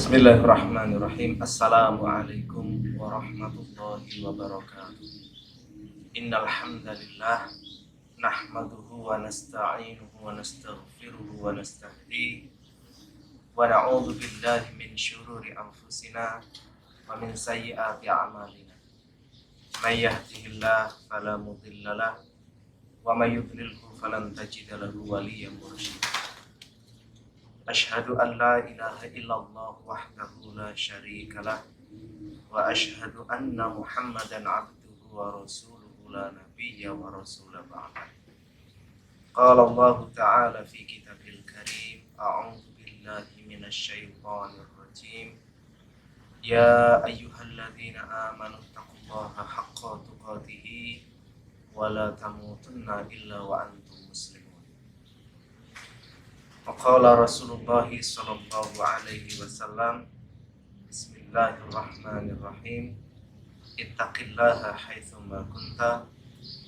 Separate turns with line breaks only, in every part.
Bismillahirrahmanirrahim. Assalamualaikum warahmatullahi wabarakatuh. Innal hamdalillah nahmaduhu wa nasta'inuhu wa nastaghfiruhu wa nastahdihi wa na'udzu billahi min syururi anfusina wa min sayyiati a'malina. May yahdihillahu fala mudilla lahu wa may yudlilhu falan tajida lahu waliyyan mursyida. Asyhadu an la ilaha illallah wahdahu la syarika lah wa asyhadu anna Muhammadan abduhu wa rasuluhu la nabiyya wa rasula ba'da. Qala Allah ta'ala fi kitabil karim, a'udzu billahi minasy syaithanir rajim. Ya ayyuhalladzina amanu taqullaha haqqa tuqatih wa la tamutunna illa wa antum muslimun. Qala Rasulullah sallallahu alaihi wasallam, Bismillahirrahmanirrahim. Ittaqillaha haitsu ma kunta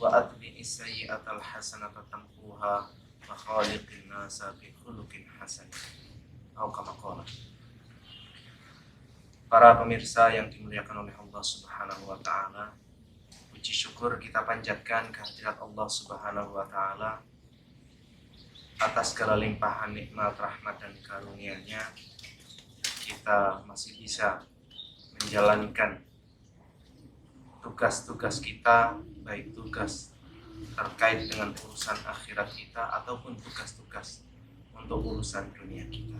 wa atbi'is sayyi'atal hasanata tamhuha wa khaliqin nasa bi khuluqin hasan. Atau kama qala. Para pemirsa yang dimuliakan oleh Allah Subhanahu wa taala, puji syukur kita panjatkan kehadirat Allah Subhanahu wa taala atas segala limpahan nikmat, rahmat dan karunia-Nya. Kita masih bisa menjalankan tugas-tugas kita, baik tugas terkait dengan urusan akhirat kita ataupun tugas-tugas untuk urusan dunia kita.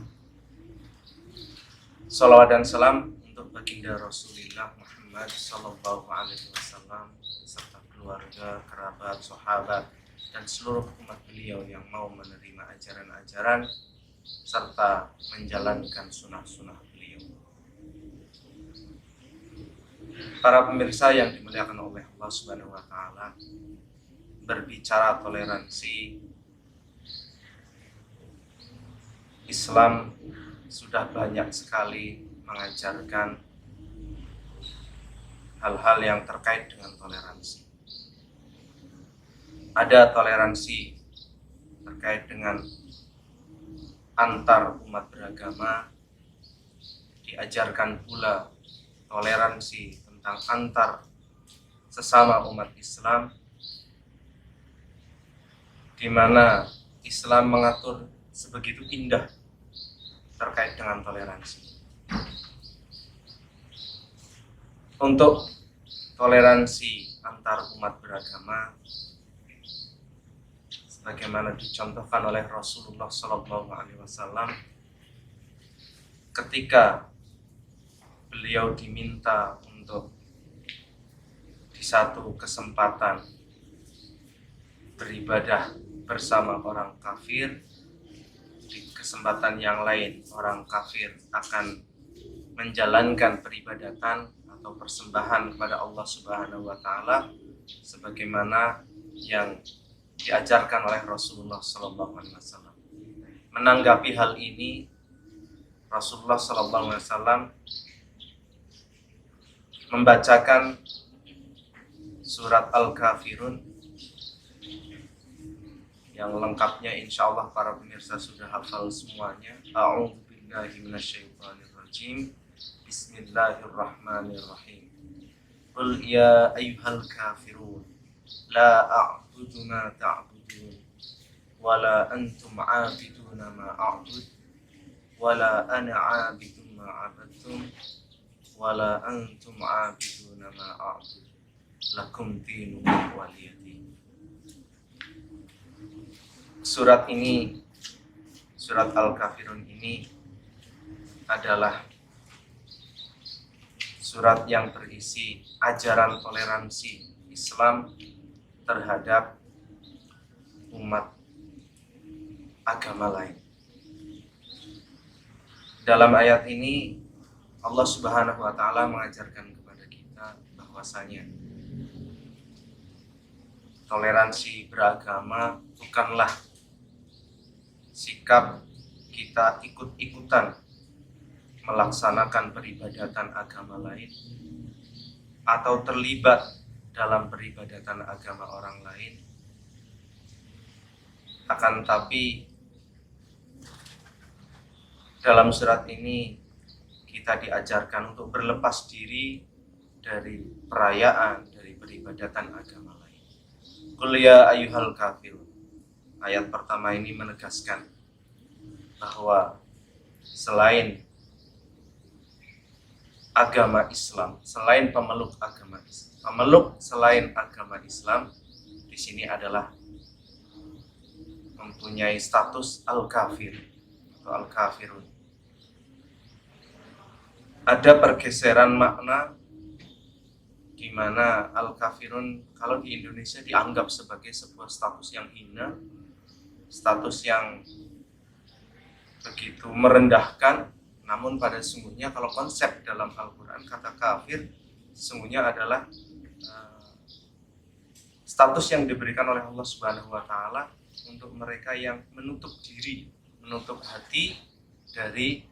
Salawat dan salam untuk baginda Rasulullah Muhammad sallallahu alaihi wasallam serta keluarga, kerabat, sahabat dan seluruh umat beliau yang mau menerima ajaran-ajaran serta menjalankan sunnah-sunnah beliau. Para pemirsa yang dimuliakan oleh Allah Subhanahu wa taala, berbicara toleransi, Islam sudah banyak sekali mengajarkan hal-hal yang terkait dengan toleransi. Ada toleransi terkait dengan antar umat beragama, diajarkan pula toleransi tentang antar sesama umat Islam, di mana Islam mengatur sebegitu indah terkait dengan toleransi. Untuk toleransi antar umat beragama, bagaimana dicontohkan oleh Rasulullah SAW ketika beliau diminta untuk di satu kesempatan beribadah bersama orang kafir, di kesempatan yang lain orang kafir akan menjalankan peribadatan atau persembahan kepada Allah Subhanahu wa taala sebagaimana yang diajarkan oleh Rasulullah SAW. Menanggapi hal ini, Rasulullah SAW membacakan surat Al-Kafirun yang lengkapnya insya Allah para pemirsa sudah hafal semuanya. A'udzu billahi minasyaitonir rajim. Bismillahirrahmanirrahim. Qul ya ayyuhal kafirun la a'budu ma ta'budun wala antum 'abiduna ma a'bud wala ana 'abidun ma 'abadtum wala antum 'abiduna ma a'bud lakum dinukum waliyadin. Surat ini, surat Al-Kafirun ini adalah surat yang berisi ajaran toleransi Islam terhadap umat agama lain. Dalam ayat ini Allah Subhanahu wa taala mengajarkan kepada kita bahwasanya toleransi beragama bukanlah sikap kita ikut-ikutan melaksanakan peribadatan agama lain atau terlibat dalam peribadatan agama orang lain, akan tapi dalam surat ini kita diajarkan untuk berlepas diri dari perayaan, dari peribadatan agama lain. Qul ya ayyuhal kafirun. Ayat pertama ini menegaskan bahwa selain agama Islam, selain pemeluk selain agama Islam, di sini adalah mempunyai status al-kafir atau al-kafirun. Ada pergeseran makna di mana al-kafirun kalau di Indonesia dianggap sebagai sebuah status yang hina, status yang begitu merendahkan. Namun pada sesungguhnya kalau konsep dalam Al-Quran, kata kafir sesungguhnya adalah status yang diberikan oleh Allah Subhanahu wa Ta'ala untuk mereka yang menutup diri, menutup hati dari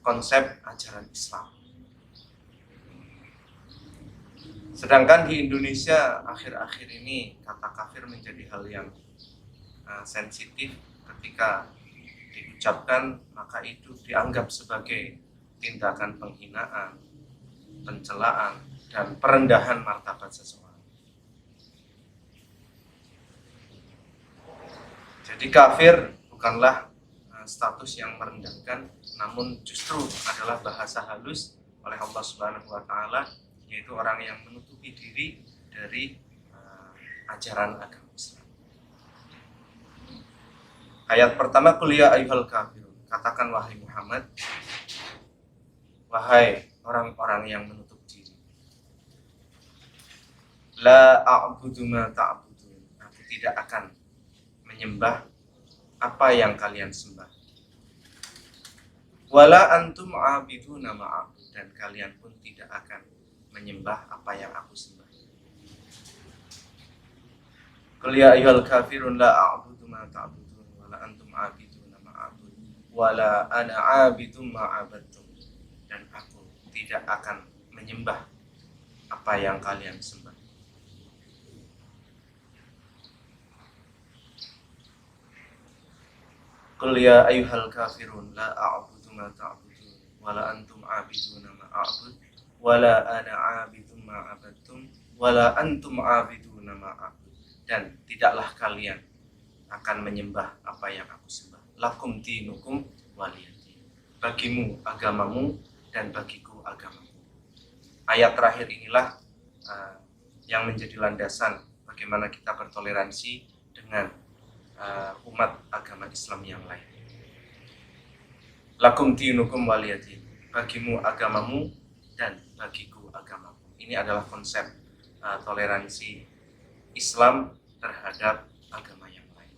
konsep ajaran Islam. Sedangkan di Indonesia akhir-akhir ini kata kafir menjadi hal yang sensitif. Ketika diucapkan maka itu dianggap sebagai tindakan penghinaan, pencelaan, dan perendahan martabat seseorang. Jadi kafir bukanlah status yang merendahkan, namun justru adalah bahasa halus oleh Allah Subhanahu wa Ta'ala, yaitu orang yang menutupi diri dari ajaran agama Islam. Ayat pertama, qul ya ayyuhal kafirun. Katakan wahai Muhammad, wahai orang-orang yang menutup diri. La a'budu ma ta'budun. Aku tidak akan menyembah apa yang kalian sembah. Wala antum a'abiduna ma'abud. Dan kalian pun tidak akan menyembah apa yang aku sembah. Qul ya ayyuhal kafirun la a'budu ma ta'budun. Wala antum a'abiduna ma'abud. Wala ana 'abidum ma'abadtum. Dan aku tidak akan menyembah apa yang kalian sembah. Qul ya ayyuhal kafirun la a'budu ma ta'budun wala antum 'abiduna ma a'bud wala ana 'abidum ma 'abadtum wala antum 'abiduna ma a'bud. Dan tidaklah kalian akan menyembah apa yang aku sembah. Lakum dinukum waliyadin. Bagimu agamamu dan bagiku agamaku. Ayat terakhir inilah yang menjadi landasan bagaimana kita bertoleransi dengan umat agama Islam yang lain. Lakum dinukum waliyadin. Bagimu agamamu dan bagiku agamaku. Ini adalah konsep toleransi Islam terhadap agama yang lain.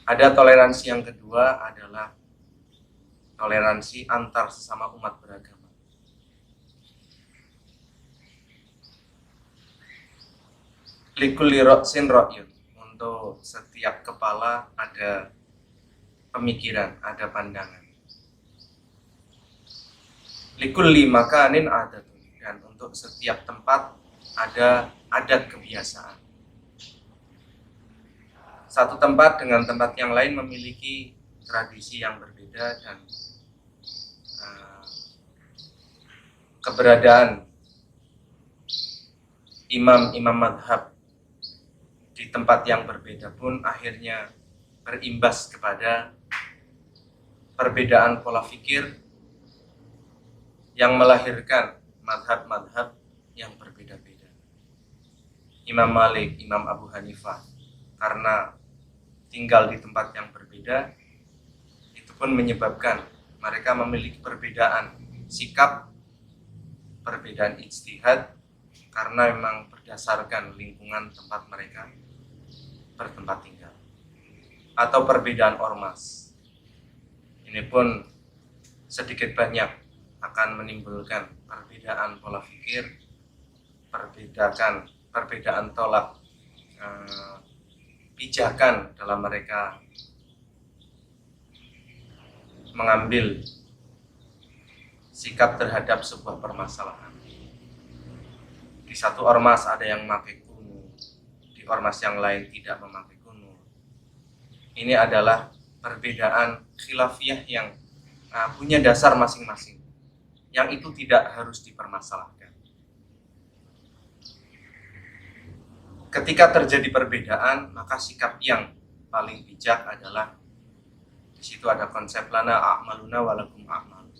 Ada toleransi yang kedua adalah toleransi antar sesama umat beragama. Likulli ra'sin ra'yun. Untuk setiap kepala ada pemikiran, ada pandangan. Likulli makanin adatun. Dan untuk setiap tempat ada adat kebiasaan. Satu tempat dengan tempat yang lain memiliki tradisi yang berbeda dan keberadaan imam-imam madhab di tempat yang berbeda pun akhirnya berimbas kepada perbedaan pola pikir yang melahirkan madhab-madhab yang berbeda-beda. Imam Malik, Imam Abu Hanifah, karena tinggal di tempat yang berbeda, itu pun menyebabkan mereka memiliki perbedaan sikap, perbedaan ijtihad, karena memang berdasarkan lingkungan tempat mereka bertempat tinggal, atau perbedaan ormas. Ini pun sedikit banyak akan menimbulkan perbedaan pola pikir, perbedaan tolak pijakan dalam mereka mengambil sikap terhadap sebuah permasalahan. Di satu ormas ada yang memakai kunut, di ormas yang lain tidak memakai kunut. Ini adalah perbedaan khilafiyah yang punya dasar masing-masing yang itu tidak harus dipermasalahkan. Ketika terjadi perbedaan, maka sikap yang paling bijak adalah di situ ada konsep lana a'maluna walakum a'mal.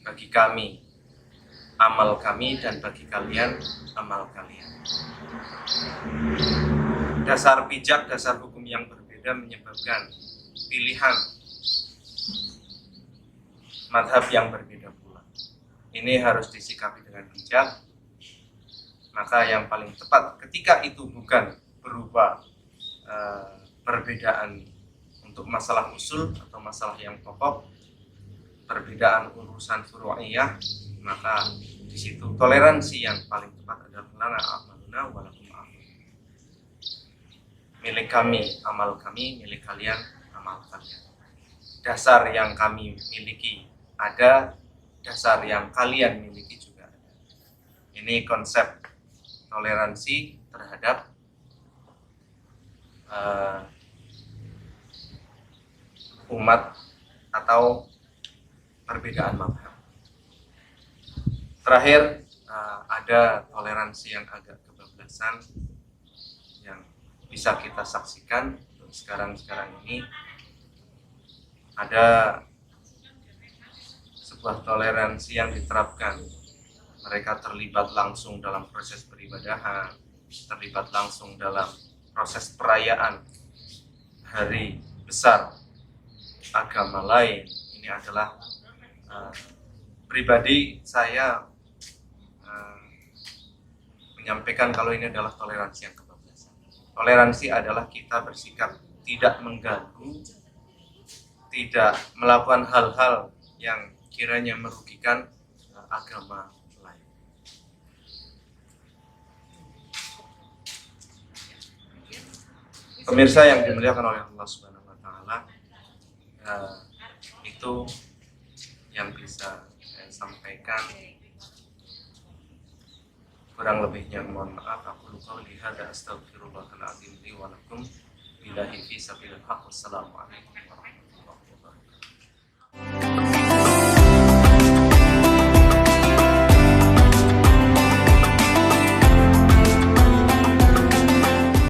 Bagi kami amal kami dan bagi kalian amal kalian. Dasar bijak, dasar hukum yang berbeda menyebabkan pilihan madhab yang berbeda pula. Ini harus disikapi dengan bijak. Maka yang paling tepat ketika itu bukan berupa perbedaan untuk masalah usul atau masalah yang pokok, perbedaan urusan furu'iyah, maka di situ toleransi yang paling tepat adalah lana a'maluna walakum a'mal. Milik kami amal kami, milik kalian amal kalian. Dasar yang kami miliki ada, dasar yang kalian miliki juga ada. Ini konsep toleransi terhadap umat atau perbedaan mazhab. Terakhir, ada toleransi yang agak kebablasan yang bisa kita saksikan sekarang ini. Ada sebuah toleransi yang diterapkan. Mereka terlibat langsung dalam proses peribadahan, terlibat langsung dalam proses perayaan hari besar agama lain. Ini adalah pribadi saya menyampaikan kalau ini adalah toleransi yang kebablasan. Toleransi adalah kita bersikap tidak mengganggu, tidak melakukan hal-hal yang kiranya merugikan agama lain. Pemirsa yang dimuliakan oleh Allah Subhanahu wa taala, itu yang bisa saya sampaikan. Kurang lebihnya mohon maaf. Aku qouli hadza astaghfirullahal azim li wa lakum billahi fi sabilillah. Wassalamu alaikum warahmatullahi wabarakatuh.